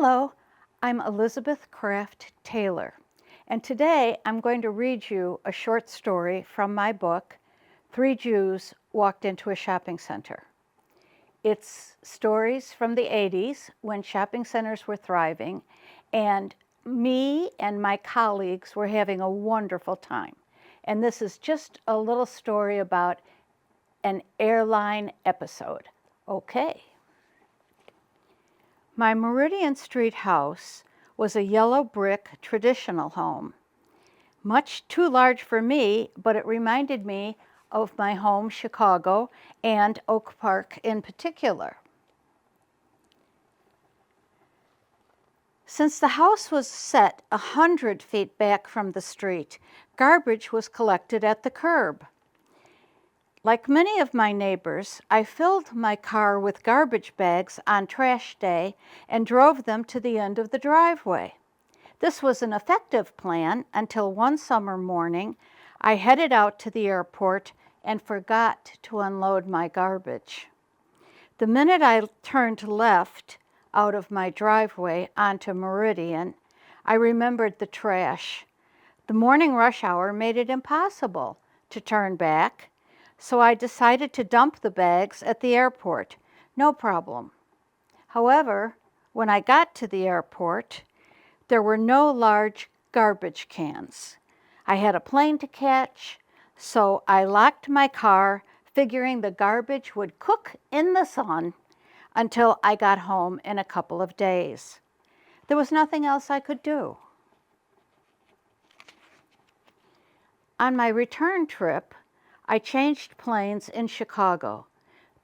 Hello, I'm Elizabeth Kraft Taylor, and today I'm going to read you a short story from my book, Three Jews Walked into a Shopping Center. It's stories from the 80s when shopping centers were thriving, and me and my colleagues were having a wonderful time. And this is just a little story about an airline episode. Okay. My Meridian Street house was a yellow brick traditional home. Much too large for me, but it reminded me of my home, Chicago, and Oak Park in particular. Since the house was set 100 feet back from the street, garbage was collected at the curb. Like many of my neighbors, I filled my car with garbage bags on trash day and drove them to the end of the driveway. This was an effective plan until one summer morning, I headed out to the airport and forgot to unload my garbage. The minute I turned left out of my driveway onto Meridian, I remembered the trash. The morning rush hour made it impossible to turn back, so I decided to dump the bags at the airport. No problem. However, when I got to the airport, there were no large garbage cans. I had a plane to catch, so I locked my car, figuring the garbage would cook in the sun until I got home in a couple of days. There was nothing else I could do. On my return trip, I changed planes in Chicago.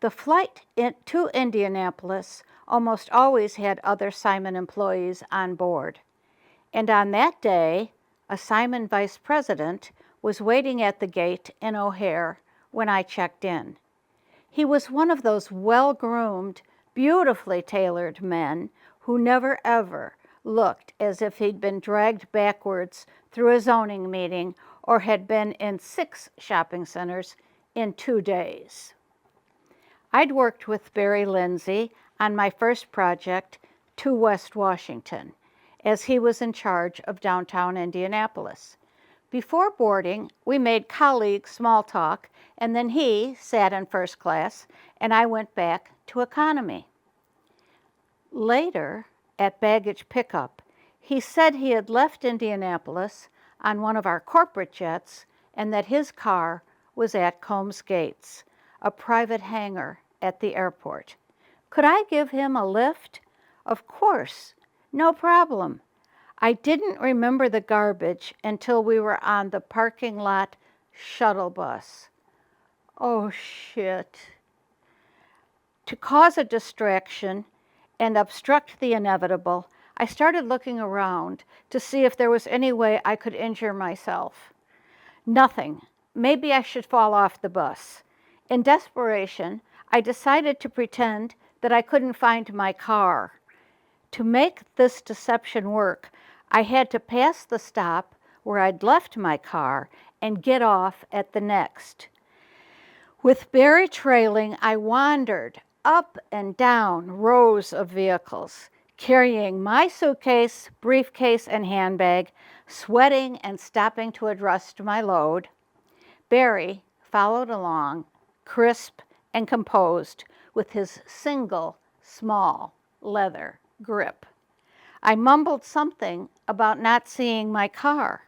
The flight to Indianapolis almost always had other Simon employees on board. And on that day, a Simon vice president was waiting at the gate in O'Hare when I checked in. He was one of those well-groomed, beautifully tailored men who never ever looked as if he'd been dragged backwards through a zoning meeting or had been in 6 shopping centers in 2 days. I'd worked with Barry Lindsay on my first project to West Washington, as he was in charge of downtown Indianapolis. Before boarding, we made colleague small talk, and then he sat in first class, and I went back to economy. Later, at baggage pickup, he said he had left Indianapolis on one of our corporate jets and that his car was at Combs Gates, a private hangar at the airport. Could I give him a lift? Of course, no problem. I didn't remember the garbage until we were on the parking lot shuttle bus. Oh, shit. To cause a distraction and obstruct the inevitable, I started looking around to see if there was any way I could injure myself. Nothing. Maybe I should fall off the bus. In desperation, I decided to pretend that I couldn't find my car. To make this deception work, I had to pass the stop where I'd left my car and get off at the next. With Barry trailing, I wandered up and down rows of vehicles, carrying my suitcase, briefcase, and handbag, sweating and stopping to adjust my load. Barry followed along, crisp and composed, with his single, small leather grip. I mumbled something about not seeing my car.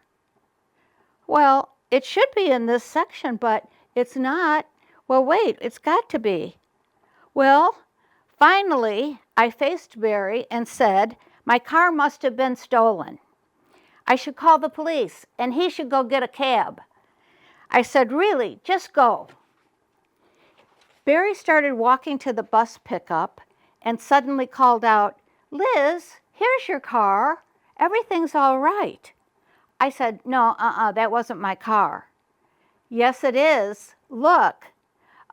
Well, it should be in this section, but it's not. Well, wait, it's got to be. Well, finally, I faced Barry and said, my car must have been stolen. I should call the police, and he should go get a cab. I said, really, just go. Barry started walking to the bus pickup and suddenly called out, Liz, here's your car. Everything's all right. I said, no, that wasn't my car. Yes, it is. Look.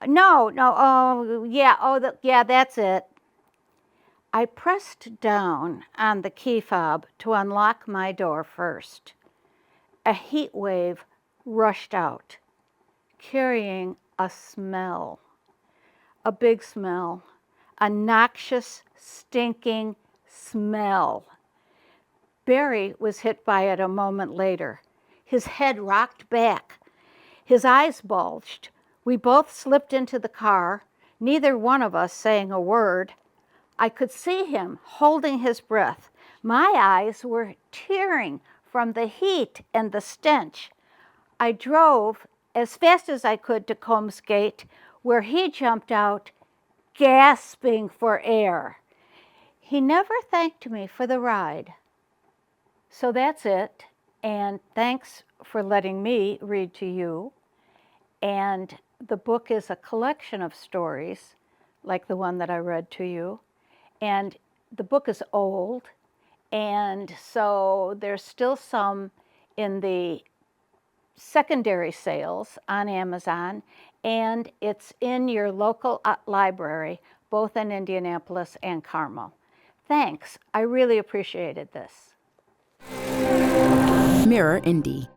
No, yeah, that's it. I pressed down on the key fob to unlock my door first. A heat wave rushed out, carrying a smell, a big smell, a noxious, stinking, smell. Barry was hit by it a moment later. His head rocked back. His eyes bulged. We both slipped into the car, neither one of us saying a word. I could see him holding his breath. My eyes were tearing from the heat and the stench. I drove as fast as I could to Combs Gate, where he jumped out, gasping for air. He never thanked me for the ride. So that's it, and thanks for letting me read to you. And the book is a collection of stories, like the one that I read to you. And the book is old, and so there's still some in the secondary sales on Amazon, and it's in your local library, both in Indianapolis and Carmel. Thanks. I really appreciated this. Mirror Indie.